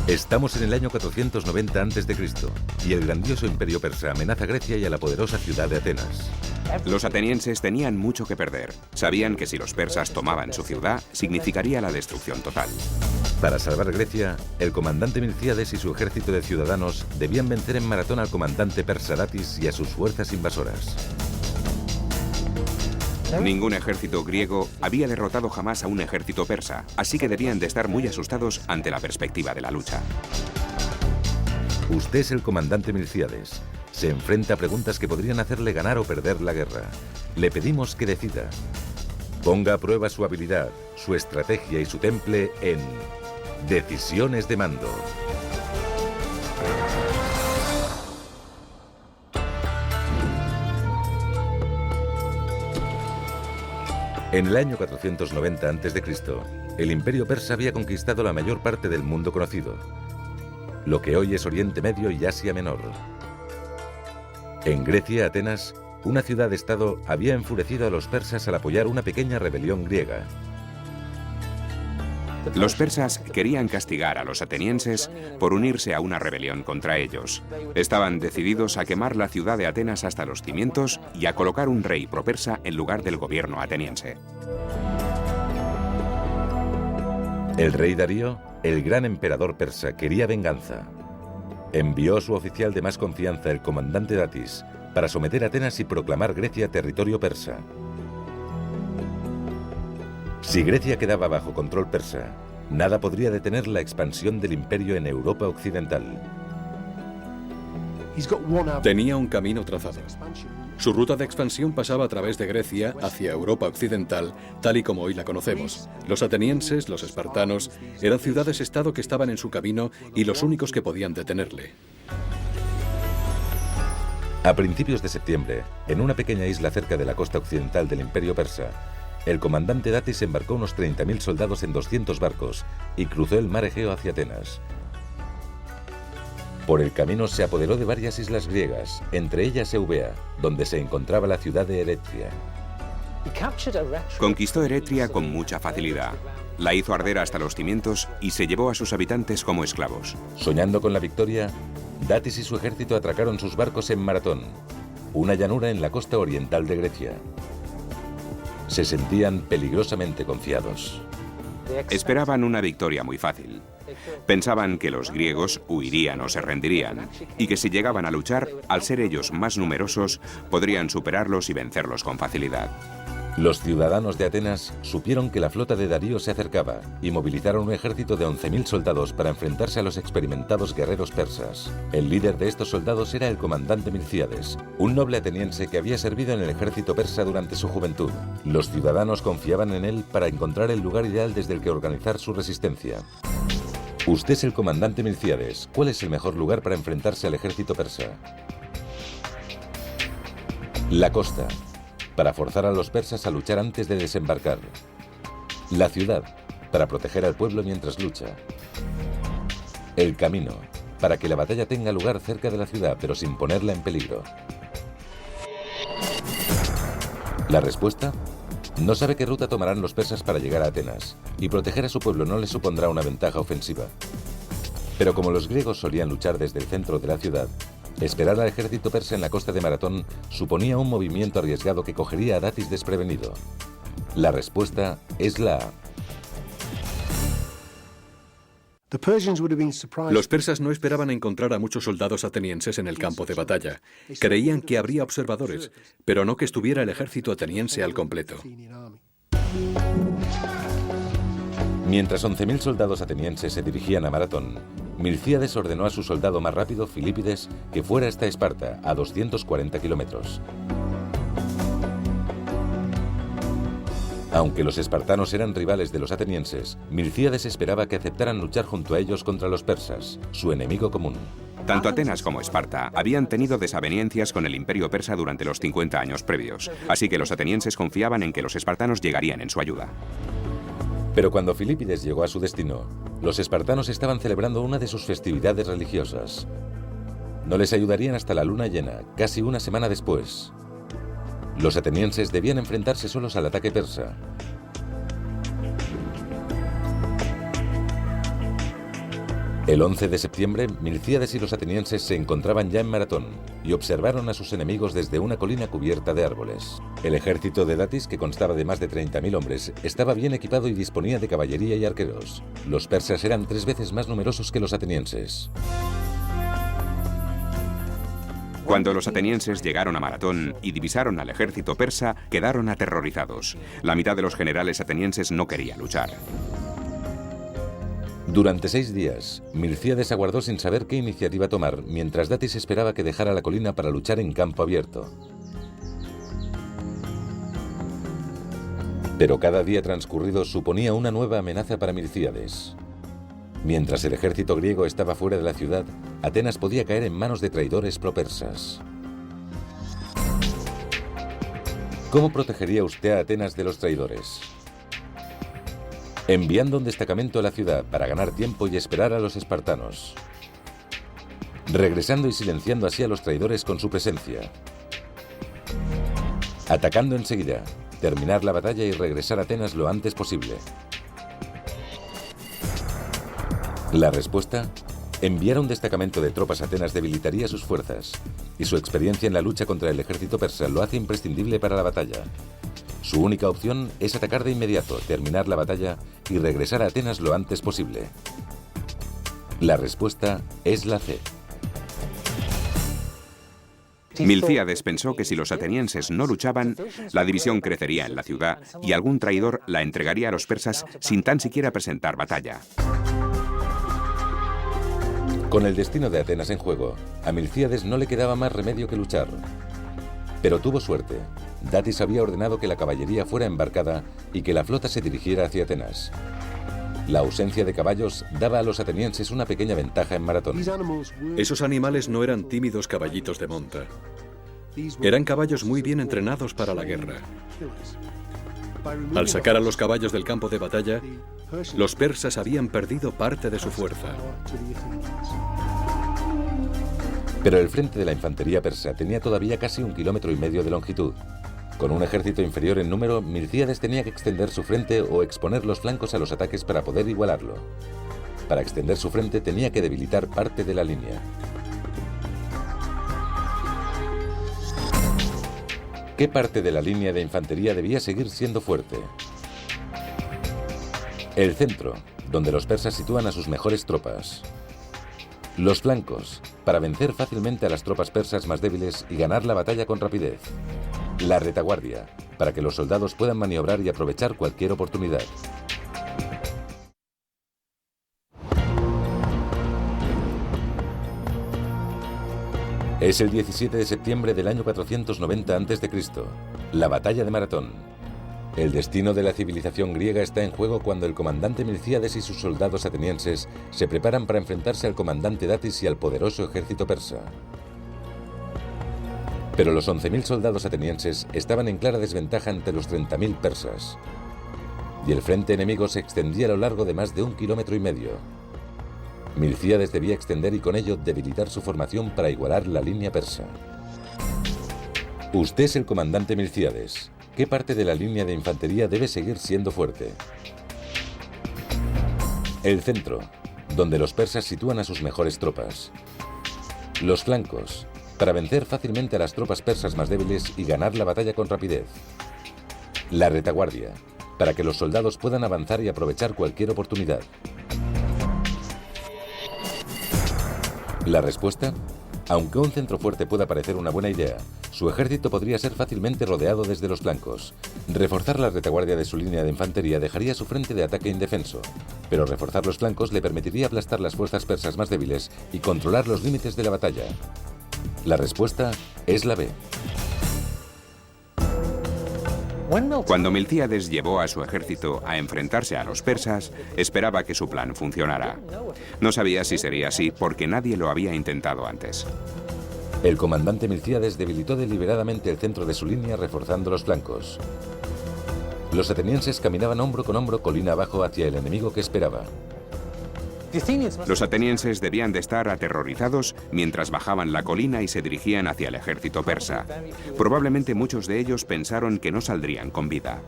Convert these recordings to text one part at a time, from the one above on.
Estamos en el año 490 a.C. y el grandioso imperio persa amenaza a Grecia y a la poderosa ciudad de Atenas. Los atenienses tenían mucho que perder. Sabían que si los persas tomaban su ciudad, significaría la destrucción total. Para salvar Grecia, el comandante Milcíades y su ejército de ciudadanos debían vencer en maratón al comandante persa Datis y a sus fuerzas invasoras. Ningún ejército griego había derrotado jamás a un ejército persa, así que debían de estar muy asustados ante la perspectiva de la lucha. Usted es el comandante Milcíades. Se enfrenta a preguntas que podrían hacerle ganar o perder la guerra. Le pedimos que decida. Ponga a prueba su habilidad, su estrategia y su temple en Decisiones de Mando. En el año 490 a.C., el imperio persa había conquistado la mayor parte del mundo conocido, lo que hoy es Oriente Medio y Asia Menor. En Grecia, Atenas, una ciudad-estado había enfurecido a los persas al apoyar una pequeña rebelión griega. Los persas querían castigar a los atenienses por unirse a una rebelión contra ellos. Estaban decididos a quemar la ciudad de Atenas hasta los cimientos y a colocar un rey propersa en lugar del gobierno ateniense. El rey Darío, el gran emperador persa, quería venganza. Envió a su oficial de más confianza, el comandante Datis, para someter a Atenas y proclamar Grecia territorio persa. Si Grecia quedaba bajo control persa, nada podría detener la expansión del imperio en Europa occidental. Tenía un camino trazado. Su ruta de expansión pasaba a través de Grecia hacia Europa occidental, tal y como hoy la conocemos. Los atenienses, los espartanos, eran ciudades-estado que estaban en su camino y los únicos que podían detenerle. A principios de septiembre, en una pequeña isla cerca de la costa occidental del imperio persa, el comandante Datis embarcó unos 30.000 soldados en 200 barcos y cruzó el mar Egeo hacia Atenas. Por el camino se apoderó de varias islas griegas, entre ellas Eubea, donde se encontraba la ciudad de Eretria. Conquistó Eretria con mucha facilidad. La hizo arder hasta los cimientos y se llevó a sus habitantes como esclavos. Soñando con la victoria, Datis y su ejército atracaron sus barcos en Maratón, una llanura en la costa oriental de Grecia. Se sentían peligrosamente confiados. Esperaban una victoria muy fácil. Pensaban que los griegos huirían o se rendirían, y que si llegaban a luchar, al ser ellos más numerosos, podrían superarlos y vencerlos con facilidad. Los ciudadanos de Atenas supieron que la flota de Darío se acercaba y movilizaron un ejército de 11.000 soldados para enfrentarse a los experimentados guerreros persas. El líder de estos soldados era el comandante Milcíades, un noble ateniense que había servido en el ejército persa durante su juventud. Los ciudadanos confiaban en él para encontrar el lugar ideal desde el que organizar su resistencia. Usted es el comandante Milcíades. ¿Cuál es el mejor lugar para enfrentarse al ejército persa? La costa, para forzar a los persas a luchar antes de desembarcar. La ciudad, para proteger al pueblo mientras lucha. El camino, para que la batalla tenga lugar cerca de la ciudad, pero sin ponerla en peligro. ¿La respuesta? No sabe qué ruta tomarán los persas para llegar a Atenas, y proteger a su pueblo no le supondrá una ventaja ofensiva. Pero como los griegos solían luchar desde el centro de la ciudad, esperar al ejército persa en la costa de Maratón suponía un movimiento arriesgado que cogería a Datis desprevenido. La respuesta es la A. Los persas no esperaban encontrar a muchos soldados atenienses en el campo de batalla. Creían que habría observadores, pero no que estuviera el ejército ateniense al completo. Mientras 11.000 soldados atenienses se dirigían a Maratón, Milcíades ordenó a su soldado más rápido, Filipides, que fuera hasta Esparta, a 240 kilómetros. Aunque los espartanos eran rivales de los atenienses, Milcíades esperaba que aceptaran luchar junto a ellos contra los persas, su enemigo común. Tanto Atenas como Esparta habían tenido desavenencias con el imperio persa durante los 50 años previos, así que los atenienses confiaban en que los espartanos llegarían en su ayuda. Pero cuando Filipides llegó a su destino, los espartanos estaban celebrando una de sus festividades religiosas. No les ayudarían hasta la luna llena, casi una semana después. Los atenienses debían enfrentarse solos al ataque persa. El 11 de septiembre, Milcíades y los atenienses se encontraban ya en Maratón y observaron a sus enemigos desde una colina cubierta de árboles. El ejército de Datis, que constaba de más de 30.000 hombres, estaba bien equipado y disponía de caballería y arqueros. Los persas eran 3 veces más numerosos que los atenienses. Cuando los atenienses llegaron a Maratón y divisaron al ejército persa, quedaron aterrorizados. La mitad de los generales atenienses no quería luchar. Durante 6 días, Milcíades aguardó sin saber qué iniciativa tomar, mientras Datis esperaba que dejara la colina para luchar en campo abierto. Pero cada día transcurrido suponía una nueva amenaza para Milcíades. Mientras el ejército griego estaba fuera de la ciudad, Atenas podía caer en manos de traidores propersas. ¿Cómo protegería usted a Atenas de los traidores? Enviando un destacamento a la ciudad para ganar tiempo y esperar a los espartanos. Regresando y silenciando así a los traidores con su presencia. Atacando enseguida, terminar la batalla y regresar a Atenas lo antes posible. La respuesta: enviar un destacamento de tropas a Atenas debilitaría sus fuerzas, y su experiencia en la lucha contra el ejército persa lo hace imprescindible para la batalla. Su única opción es atacar de inmediato, terminar la batalla y regresar a Atenas lo antes posible. La respuesta es la C. Milcíades pensó que si los atenienses no luchaban, la división crecería en la ciudad y algún traidor la entregaría a los persas sin tan siquiera presentar batalla. Con el destino de Atenas en juego, a Milcíades no le quedaba más remedio que luchar. Pero tuvo suerte. Datis había ordenado que la caballería fuera embarcada y que la flota se dirigiera hacia Atenas. La ausencia de caballos daba a los atenienses una pequeña ventaja en Maratón. Esos animales no eran tímidos caballitos de monta. Eran caballos muy bien entrenados para la guerra. Al sacar a los caballos del campo de batalla, los persas habían perdido parte de su fuerza. Pero el frente de la infantería persa tenía todavía casi 1,5 kilómetros de longitud. Con un ejército inferior en número, Milcíades tenía que extender su frente o exponer los flancos a los ataques para poder igualarlo. Para extender su frente tenía que debilitar parte de la línea. ¿Qué parte de la línea de infantería debía seguir siendo fuerte? El centro, donde los persas sitúan a sus mejores tropas. Los flancos, para vencer fácilmente a las tropas persas más débiles y ganar la batalla con rapidez. La retaguardia, para que los soldados puedan maniobrar y aprovechar cualquier oportunidad. Es el 17 de septiembre del año 490 a.C., la batalla de Maratón. El destino de la civilización griega está en juego cuando el comandante Milcíades y sus soldados atenienses se preparan para enfrentarse al comandante Datis y al poderoso ejército persa. Pero los 11.000 soldados atenienses estaban en clara desventaja ante los 30.000 persas. Y el frente enemigo se extendía a lo largo de más de 1,5 kilómetros. Milcíades debía extender y con ello debilitar su formación para igualar la línea persa. Usted es el comandante Milcíades. ¿Qué parte de la línea de infantería debe seguir siendo fuerte? El centro, donde los persas sitúan a sus mejores tropas. Los flancos, para vencer fácilmente a las tropas persas más débiles y ganar la batalla con rapidez. La retaguardia, para que los soldados puedan avanzar y aprovechar cualquier oportunidad. La respuesta: aunque un centro fuerte pueda parecer una buena idea, su ejército podría ser fácilmente rodeado desde los flancos. Reforzar la retaguardia de su línea de infantería dejaría su frente de ataque indefenso, pero reforzar los flancos le permitiría aplastar las fuerzas persas más débiles y controlar los límites de la batalla. La respuesta es la B. Cuando Milcíades llevó a su ejército a enfrentarse a los persas, esperaba que su plan funcionara. No sabía si sería así porque nadie lo había intentado antes. El comandante Milcíades debilitó deliberadamente el centro de su línea reforzando los flancos. Los atenienses caminaban hombro con hombro colina abajo hacia el enemigo que esperaba. Los atenienses debían de estar aterrorizados mientras bajaban la colina y se dirigían hacia el ejército persa. Probablemente muchos de ellos pensaron que no saldrían con vida.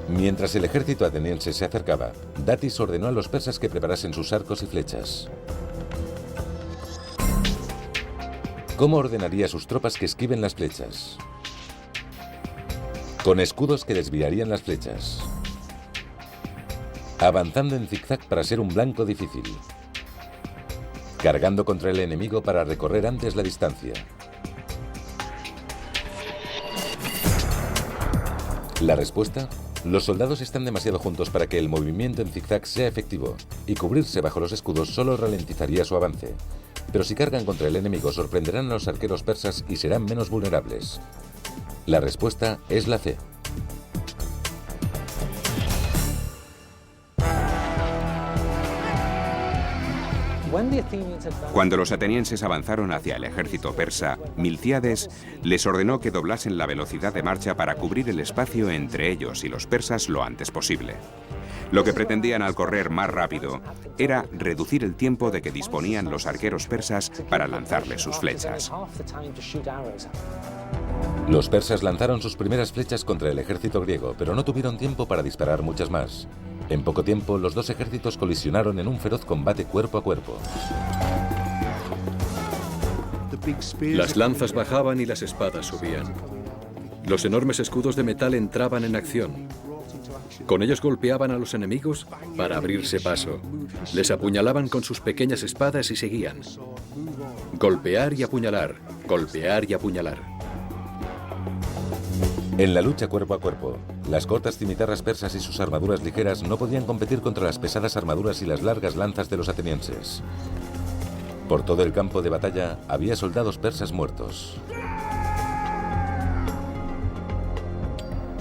Mientras el ejército ateniense se acercaba, Datis ordenó a los persas que preparasen sus arcos y flechas. ¿Cómo ordenaría a sus tropas que esquiven las flechas? Con escudos que desviarían las flechas. Avanzando en zigzag para ser un blanco difícil. Cargando contra el enemigo para recorrer antes la distancia. La respuesta: los soldados están demasiado juntos para que el movimiento en zigzag sea efectivo, y cubrirse bajo los escudos solo ralentizaría su avance. Pero si cargan contra el enemigo, sorprenderán a los arqueros persas y serán menos vulnerables. La respuesta es la C. Cuando los atenienses avanzaron hacia el ejército persa, Milcíades les ordenó que doblasen la velocidad de marcha para cubrir el espacio entre ellos y los persas lo antes posible. Lo que pretendían al correr más rápido era reducir el tiempo de que disponían los arqueros persas para lanzarles sus flechas. Los persas lanzaron sus primeras flechas contra el ejército griego, pero no tuvieron tiempo para disparar muchas más. En poco tiempo, los dos ejércitos colisionaron en un feroz combate cuerpo a cuerpo. Las lanzas bajaban y las espadas subían. Los enormes escudos de metal entraban en acción. Con ellos golpeaban a los enemigos para abrirse paso. Les apuñalaban con sus pequeñas espadas y seguían. Golpear y apuñalar, golpear y apuñalar. En la lucha cuerpo a cuerpo, las cortas cimitarras persas y sus armaduras ligeras no podían competir contra las pesadas armaduras y las largas lanzas de los atenienses. Por todo el campo de batalla había soldados persas muertos.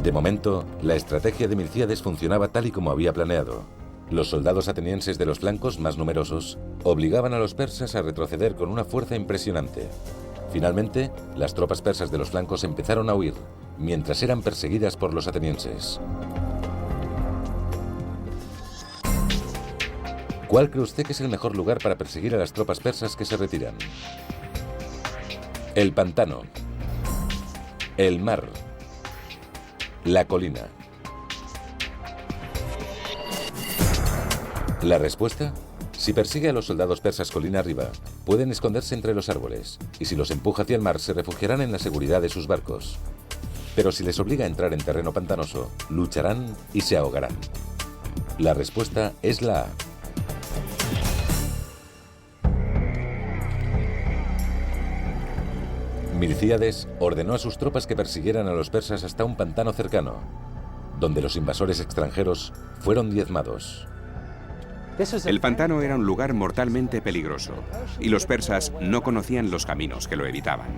De momento, la estrategia de Milcíades funcionaba tal y como había planeado. Los soldados atenienses de los flancos, más numerosos, obligaban a los persas a retroceder con una fuerza impresionante. Finalmente, las tropas persas de los flancos empezaron a huir, mientras eran perseguidas por los atenienses. ¿Cuál cree usted que es el mejor lugar para perseguir a las tropas persas que se retiran? El pantano, el mar, la colina. ¿La respuesta? Si persigue a los soldados persas colina arriba, pueden esconderse entre los árboles, y si los empuja hacia el mar, se refugiarán en la seguridad de sus barcos. Pero si les obliga a entrar en terreno pantanoso, lucharán y se ahogarán. La respuesta es la A. Milcíades ordenó a sus tropas que persiguieran a los persas hasta un pantano cercano, donde los invasores extranjeros fueron diezmados. El pantano era un lugar mortalmente peligroso, y los persas no conocían los caminos que lo evitaban.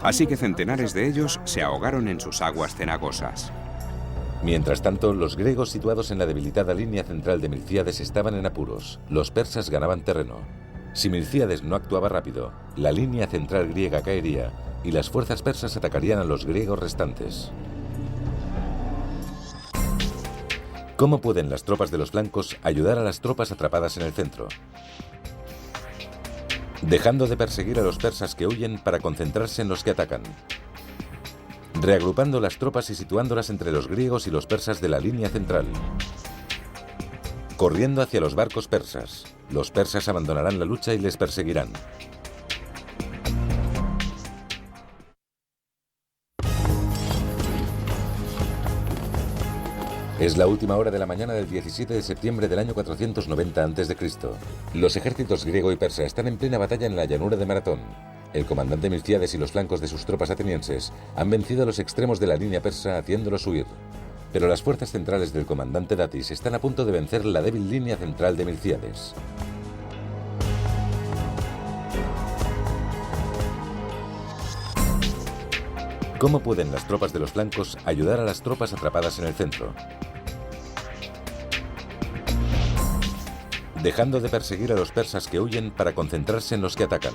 Así que centenares de ellos se ahogaron en sus aguas cenagosas. Mientras tanto, los griegos situados en la debilitada línea central de Milcíades estaban en apuros. Los persas ganaban terreno. Si Milcíades no actuaba rápido, la línea central griega caería y las fuerzas persas atacarían a los griegos restantes. ¿Cómo pueden las tropas de los flancos ayudar a las tropas atrapadas en el centro? Dejando de perseguir a los persas que huyen para concentrarse en los que atacan. Reagrupando las tropas y situándolas entre los griegos y los persas de la línea central. Corriendo hacia los barcos persas. Los persas abandonarán la lucha y les perseguirán. Es la última hora de la mañana del 17 de septiembre del año 490 a.C. Los ejércitos griego y persa están en plena batalla en la llanura de Maratón. El comandante Milcíades y los flancos de sus tropas atenienses han vencido a los extremos de la línea persa haciéndolos huir. Pero las fuerzas centrales del comandante Datis están a punto de vencer la débil línea central de Milcíades. ¿Cómo pueden las tropas de los flancos ayudar a las tropas atrapadas en el centro? Dejando de perseguir a los persas que huyen para concentrarse en los que atacan.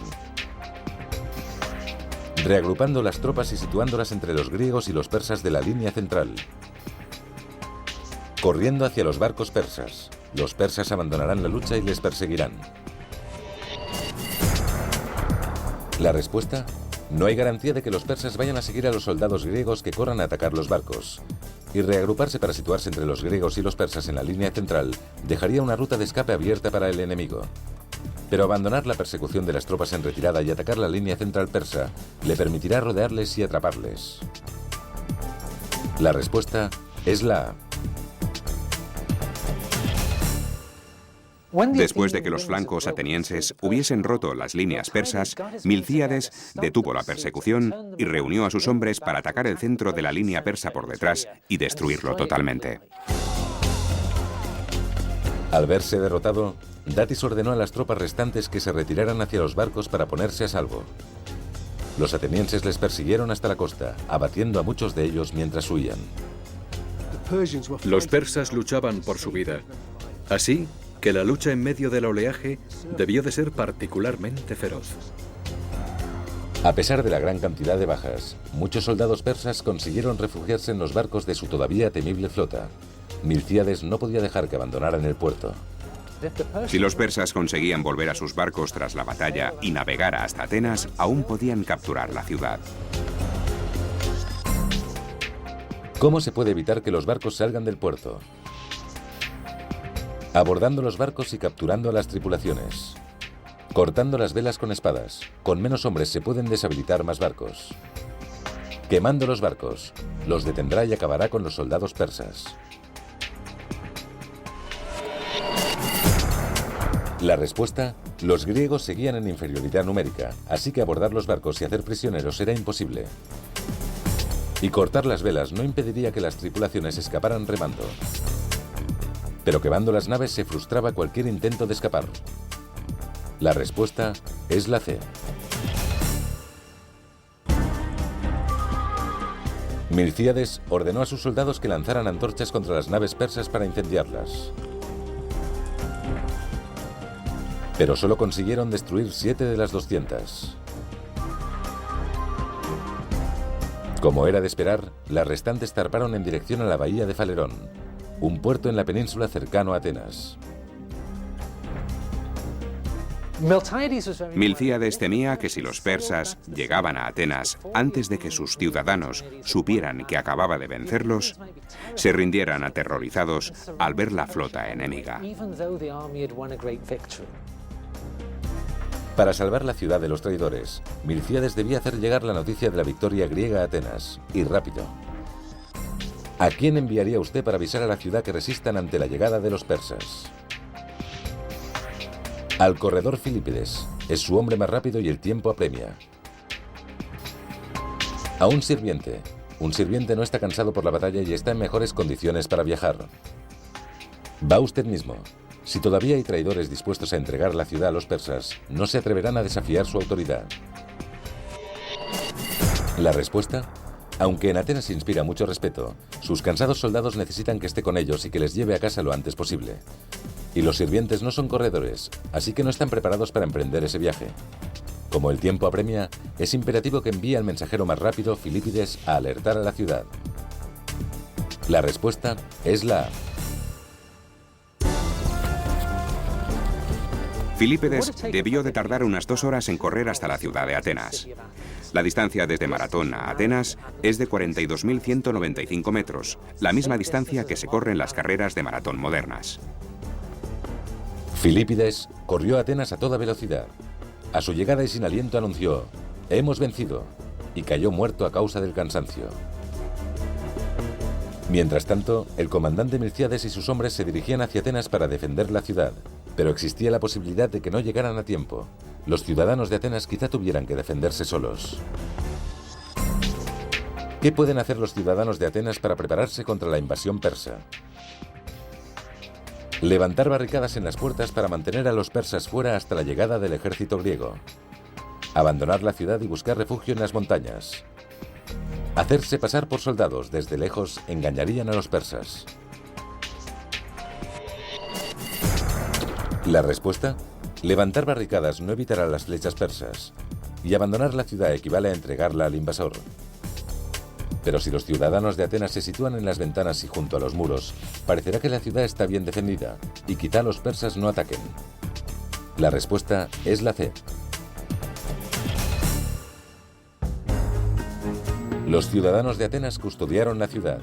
Reagrupando las tropas y situándolas entre los griegos y los persas de la línea central. Corriendo hacia los barcos persas. Los persas abandonarán la lucha y les perseguirán. ¿La respuesta? No hay garantía de que los persas vayan a seguir a los soldados griegos que corran a atacar los barcos. Y reagruparse para situarse entre los griegos y los persas en la línea central dejaría una ruta de escape abierta para el enemigo. Pero abandonar la persecución de las tropas en retirada y atacar la línea central persa le permitirá rodearles y atraparles. La respuesta es la A. Después de que los flancos atenienses hubiesen roto las líneas persas, Milcíades detuvo la persecución y reunió a sus hombres para atacar el centro de la línea persa por detrás y destruirlo totalmente. Al verse derrotado, Datis ordenó a las tropas restantes que se retiraran hacia los barcos para ponerse a salvo. Los atenienses les persiguieron hasta la costa, abatiendo a muchos de ellos mientras huían. Los persas luchaban por su vida. Así que la lucha en medio del oleaje debió de ser particularmente feroz. A pesar de la gran cantidad de bajas, muchos soldados persas consiguieron refugiarse en los barcos de su todavía temible flota. Milcíades no podía dejar que abandonaran el puerto. Si los persas conseguían volver a sus barcos tras la batalla y navegar hasta Atenas, aún podían capturar la ciudad. ¿Cómo se puede evitar que los barcos salgan del puerto? Abordando los barcos y capturando a las tripulaciones. Cortando las velas con espadas. Con menos hombres se pueden deshabilitar más barcos. Quemando los barcos. Los detendrá y acabará con los soldados persas. La respuesta: los griegos seguían en inferioridad numérica, así que abordar los barcos y hacer prisioneros era imposible. Y cortar las velas no impediría que las tripulaciones escaparan remando. Pero quemando las naves se frustraba cualquier intento de escapar. La respuesta es la C. Milcíades ordenó a sus soldados que lanzaran antorchas contra las naves persas para incendiarlas. Pero solo consiguieron destruir 7 de las 200. Como era de esperar, las restantes zarparon en dirección a la bahía de Falerón, un puerto en la península cercano a Atenas. Milcíades temía que si los persas llegaban a Atenas antes de que sus ciudadanos supieran que acababa de vencerlos, se rindieran aterrorizados al ver la flota enemiga. Para salvar la ciudad de los traidores, Milcíades debía hacer llegar la noticia de la victoria griega a Atenas, y rápido. ¿A quién enviaría usted para avisar a la ciudad que resistan ante la llegada de los persas? Al corredor Filípides. Es su hombre más rápido y el tiempo apremia. A un sirviente. Un sirviente no está cansado por la batalla y está en mejores condiciones para viajar. Va usted mismo. Si todavía hay traidores dispuestos a entregar la ciudad a los persas, no se atreverán a desafiar su autoridad. La respuesta: aunque en Atenas inspira mucho respeto, sus cansados soldados necesitan que esté con ellos y que les lleve a casa lo antes posible. Y los sirvientes no son corredores, así que no están preparados para emprender ese viaje. Como el tiempo apremia, es imperativo que envíe al mensajero más rápido, Filípides, a alertar a la ciudad. La respuesta es la A. Filípides debió de tardar unas 2 horas en correr hasta la ciudad de Atenas. La distancia desde Maratón a Atenas es de 42.195 metros, la misma distancia que se corre en las carreras de maratón modernas. Filípides corrió a Atenas a toda velocidad. A su llegada y sin aliento anunció: «Hemos vencido», y cayó muerto a causa del cansancio. Mientras tanto, el comandante Milcíades y sus hombres se dirigían hacia Atenas para defender la ciudad, pero existía la posibilidad de que no llegaran a tiempo. Los ciudadanos de Atenas quizá tuvieran que defenderse solos. ¿Qué pueden hacer los ciudadanos de Atenas para prepararse contra la invasión persa? Levantar barricadas en las puertas para mantener a los persas fuera hasta la llegada del ejército griego. Abandonar la ciudad y buscar refugio en las montañas. Hacerse pasar por soldados. Desde lejos engañarían a los persas. La respuesta: levantar barricadas no evitará las flechas persas, y abandonar la ciudad equivale a entregarla al invasor. Pero si los ciudadanos de Atenas se sitúan en las ventanas y junto a los muros, parecerá que la ciudad está bien defendida, y quizá los persas no ataquen. La respuesta es la C. Los ciudadanos de Atenas custodiaron la ciudad.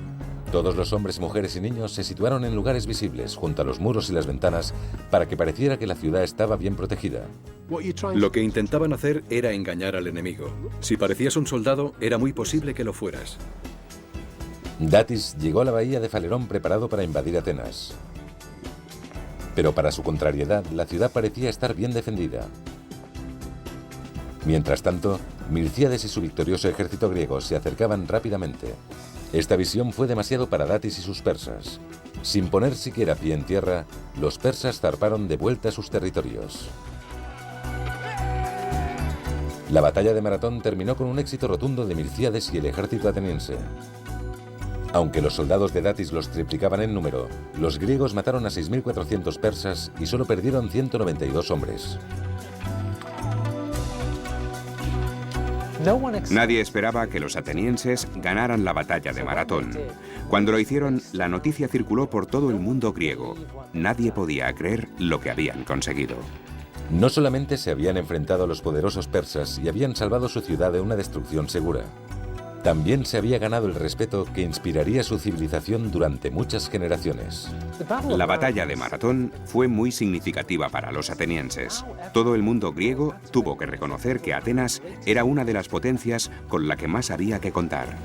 Todos los hombres, mujeres y niños se situaron en lugares visibles, junto a los muros y las ventanas, para que pareciera que la ciudad estaba bien protegida. Lo que intentaban hacer era engañar al enemigo. Si parecías un soldado, era muy posible que lo fueras. Datis llegó a la bahía de Falerón preparado para invadir Atenas. Pero para su contrariedad, la ciudad parecía estar bien defendida. Mientras tanto, Milcíades y su victorioso ejército griego se acercaban rápidamente. Esta visión fue demasiado para Datis y sus persas. Sin poner siquiera pie en tierra, los persas zarparon de vuelta a sus territorios. La batalla de Maratón terminó con un éxito rotundo de Milcíades y el ejército ateniense. Aunque los soldados de Datis los triplicaban en número, los griegos mataron a 6.400 persas y solo perdieron 192 hombres. Nadie esperaba que los atenienses ganaran la batalla de Maratón. Cuando lo hicieron, la noticia circuló por todo el mundo griego. Nadie podía creer lo que habían conseguido. No solamente se habían enfrentado a los poderosos persas y habían salvado su ciudad de una destrucción segura, también se había ganado el respeto que inspiraría su civilización durante muchas generaciones. La batalla de Maratón fue muy significativa para los atenienses. Todo el mundo griego tuvo que reconocer que Atenas era una de las potencias con la que más había que contar.